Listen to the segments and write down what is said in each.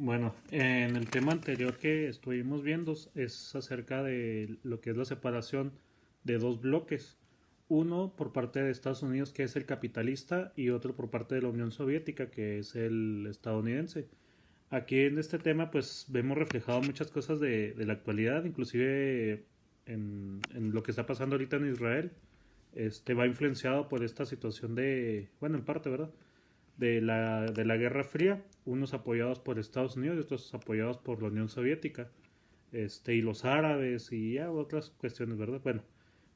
Bueno, en el tema anterior que estuvimos viendo es acerca de lo que es la separación de dos bloques. Uno por parte de Estados Unidos, que es el capitalista, y otro por parte de la Unión Soviética, que es el estadounidense. Aquí en este tema pues vemos reflejado muchas cosas de la actualidad, inclusive en lo que está pasando ahorita en Israel. Va influenciado por esta situación de, bueno, en parte, ¿verdad? De la Guerra Fría, unos apoyados por Estados Unidos y otros apoyados por la Unión Soviética, y los árabes y ya otras cuestiones, ¿verdad? Bueno,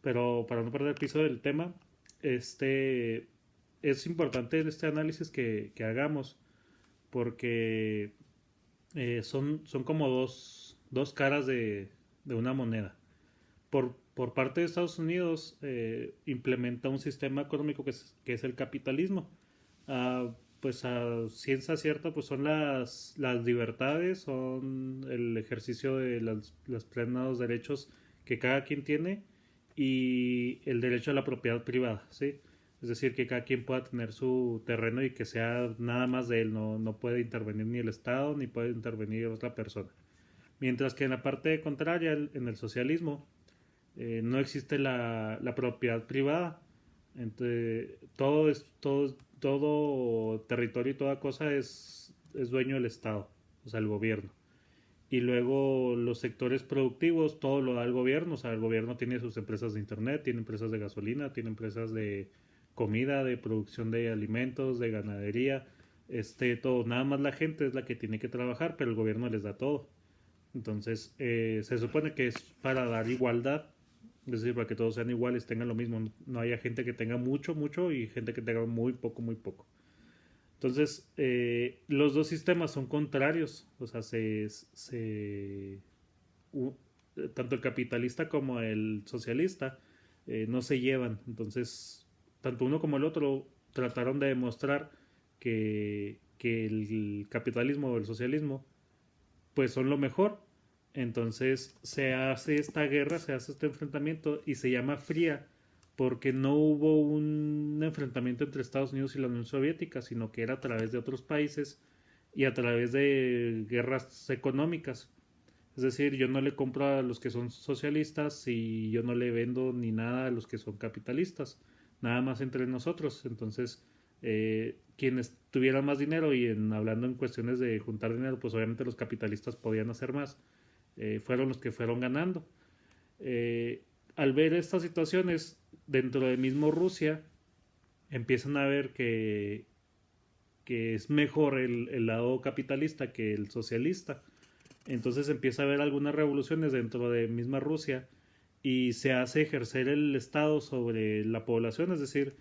pero para no perder el piso del tema, este es importante este análisis que hagamos porque son como dos caras de una moneda. Por parte de Estados Unidos implementa un sistema económico que es el capitalismo. Ah, pues a ciencia cierta pues son las libertades, son el ejercicio de los plenos derechos que cada quien tiene y el derecho a la propiedad privada, ¿sí? Es decir, que cada quien pueda tener su terreno y que sea nada más de él, no puede intervenir ni el Estado ni puede intervenir otra persona. Mientras que en la parte contraria, en el socialismo, no existe la propiedad privada. Entre, todo territorio y toda cosa es dueño del Estado, o sea, el gobierno. Y luego los sectores productivos, todo lo da el gobierno, o sea, el gobierno tiene sus empresas de internet, tiene empresas de gasolina, tiene empresas de comida, de producción de alimentos, de ganadería, todo. Nada más la gente es la que tiene que trabajar, pero el gobierno les da todo. Entonces, se supone que es para dar igualdad, es decir, para que todos sean iguales, tengan lo mismo, no haya gente que tenga mucho, mucho y gente que tenga muy poco, muy poco. Entonces, los dos sistemas son contrarios, o sea, u- tanto el capitalista como el socialista no se llevan. Entonces, tanto uno como el otro trataron de demostrar que el capitalismo o el socialismo pues son lo mejor. Entonces se hace esta guerra, se hace este enfrentamiento y se llama fría porque no hubo un enfrentamiento entre Estados Unidos y la Unión Soviética, sino que era a través de otros países y a través de guerras económicas. Es decir, yo no le compro a los que son socialistas y yo no le vendo ni nada a los que son capitalistas, nada más entre nosotros. Entonces, quienes tuvieran más dinero y hablando en cuestiones de juntar dinero, pues obviamente los capitalistas podían hacer más, fueron los que fueron ganando. Eh, Al ver estas situaciones dentro de mismo Rusia, empiezan a ver que es mejor el lado capitalista que el socialista. Entonces empieza a haber algunas revoluciones dentro de misma Rusia y se hace ejercer el Estado sobre la población, es decir,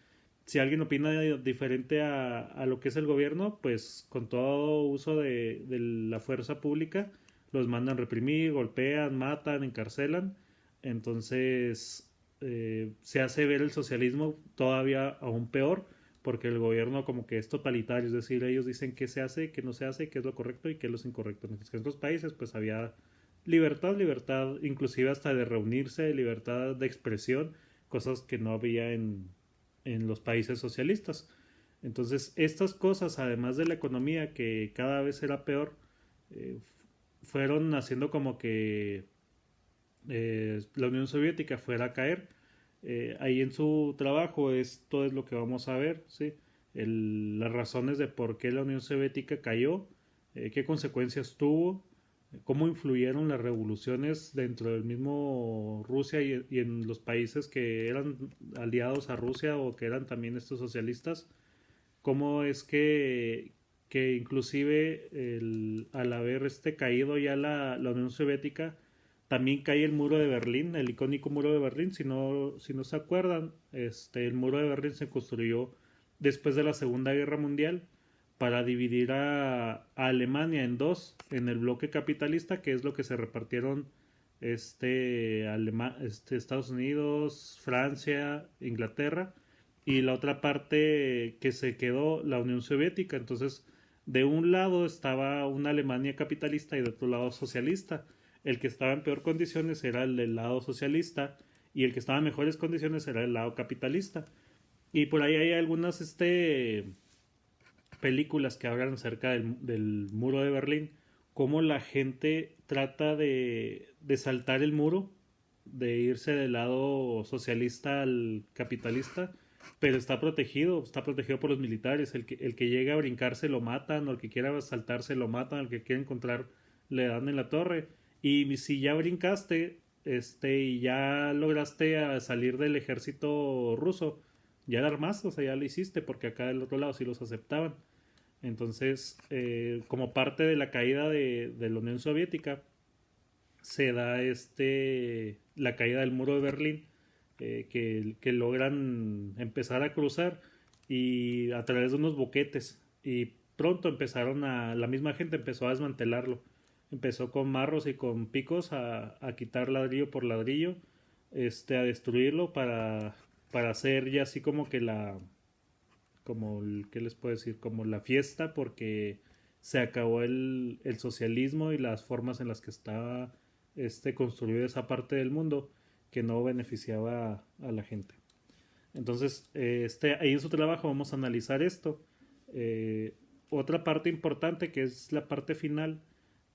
si alguien opina diferente a lo que es el gobierno, pues con todo uso de la fuerza pública los mandan reprimir, golpean, matan, encarcelan. Entonces se hace ver el socialismo todavía aún peor porque el gobierno como que es totalitario, es decir, ellos dicen qué se hace, qué no se hace, qué es lo correcto y qué es lo incorrecto. Mientras que en otros países pues había libertad, inclusive hasta de reunirse, libertad de expresión, cosas que no había en los países socialistas. Entonces, estas cosas, además de la economía, que cada vez era peor, eh, fueron haciendo como que la Unión Soviética fuera a caer. Ahí en su trabajo esto es lo que vamos a ver, ¿sí? Las razones de por qué la Unión Soviética cayó, qué consecuencias tuvo, cómo influyeron las revoluciones dentro del mismo Rusia y en los países que eran aliados a Rusia o que eran también estos socialistas, cómo es que inclusive al haber caído ya la Unión Soviética, también cae el muro de Berlín, el icónico muro de Berlín, si no se acuerdan, el muro de Berlín se construyó después de la Segunda Guerra Mundial para dividir a Alemania en dos, en el bloque capitalista, que es lo que se repartieron Estados Unidos, Francia, Inglaterra, y la otra parte que se quedó la Unión Soviética. Entonces, de un lado estaba una Alemania capitalista y de otro lado socialista. El que estaba en peor condiciones era el del lado socialista y el que estaba en mejores condiciones era el lado capitalista. Y por ahí hay algunas películas que hablan acerca del muro de Berlín. cómo la gente trata de saltar el muro, de irse del lado socialista al capitalista, pero está protegido por los militares. El que llega a brincarse lo matan, o el que quiera saltarse lo matan, el que quiera encontrar le dan en la torre. Y si ya brincaste, y ya lograste salir del ejército ruso, ya la armaste, o sea, ya lo hiciste, porque acá del otro lado sí los aceptaban. Entonces, como parte de la caída de la Unión Soviética, se da la caída del muro de Berlín, que logran empezar a cruzar y a través de unos boquetes, y pronto la misma gente empezó a desmantelarlo, empezó con marros y con picos a quitar ladrillo por ladrillo, a destruirlo para hacer ya así como que ¿qué les puedo decir? Como la fiesta, porque se acabó el socialismo y las formas en las que estaba construida esa parte del mundo que no beneficiaba a la gente. Entonces, ahí en su trabajo vamos a analizar esto. Eh, Otra parte importante, que es la parte final,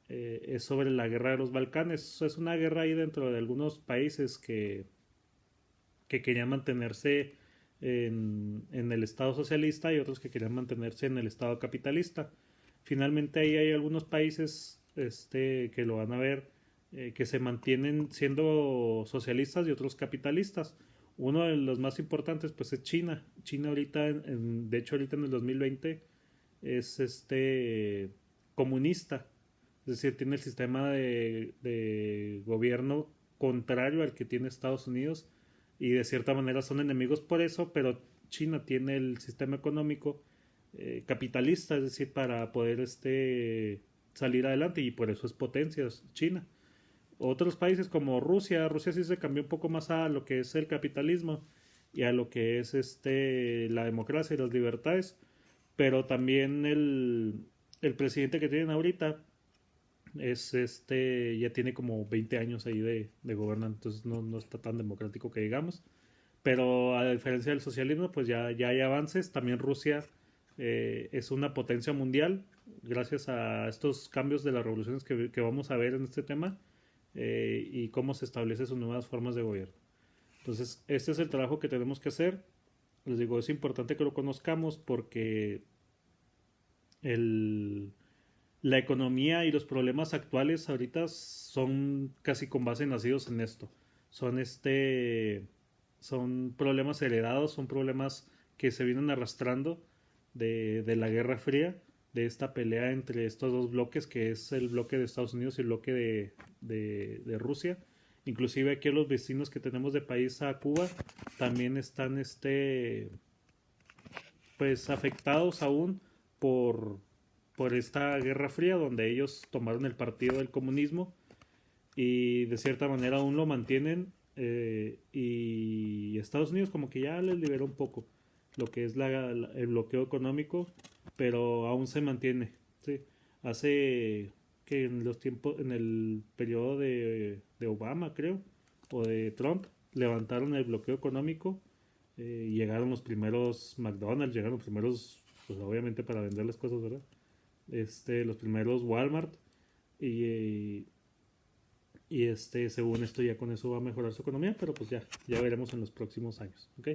es sobre la guerra de los Balcanes. Es una guerra ahí dentro de algunos países que querían mantenerse en el Estado socialista y otros que querían mantenerse en el Estado capitalista. Finalmente ahí hay algunos países que lo van a ver, que se mantienen siendo socialistas y otros capitalistas. Uno de los más importantes pues es China. China ahorita, de hecho ahorita en el 2020 es comunista, es decir, tiene el sistema de gobierno contrario al que tiene Estados Unidos, y de cierta manera son enemigos por eso, pero China tiene el sistema económico capitalista, es decir, para poder salir adelante, y por eso es potencia China. Otros países como Rusia sí se cambió un poco más a lo que es el capitalismo y a lo que es la democracia y las libertades, pero también el presidente que tienen ahorita es ya tiene como 20 años ahí de gobernar, entonces no está tan democrático que digamos. Pero a diferencia del socialismo, pues ya hay avances. También Rusia es una potencia mundial gracias a estos cambios de las revoluciones que vamos a ver en este tema, y cómo se establecen sus nuevas formas de gobierno. Entonces, este es el trabajo que tenemos que hacer. Les digo, es importante que lo conozcamos porque el, la economía y los problemas actuales ahorita son casi con base nacidos en esto. Son son problemas heredados, son problemas que se vienen arrastrando de la Guerra Fría, de esta pelea entre estos dos bloques, que es el bloque de Estados Unidos y el bloque de Rusia. Inclusive aquí los vecinos que tenemos de país a Cuba también están pues afectados aún por, por esta Guerra Fría, donde ellos tomaron el partido del comunismo y de cierta manera aún lo mantienen, y Estados Unidos como que ya les liberó un poco lo que es el bloqueo económico, pero aún se mantiene, ¿sí? Hace que en los tiempos, en el periodo de Obama, creo, o de Trump, levantaron el bloqueo económico, y llegaron los primeros McDonald's, llegaron los primeros, pues obviamente para vender las cosas, ¿verdad? Los primeros Walmart, y, según esto ya con eso va a mejorar su economía, pero pues ya veremos en los próximos años, ¿ok?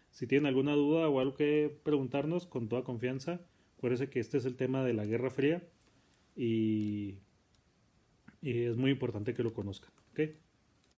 Si tienen alguna duda o algo que preguntarnos, con toda confianza, acuérdense que este es el tema de la Guerra Fría, y, y es muy importante que lo conozcan, ¿ok?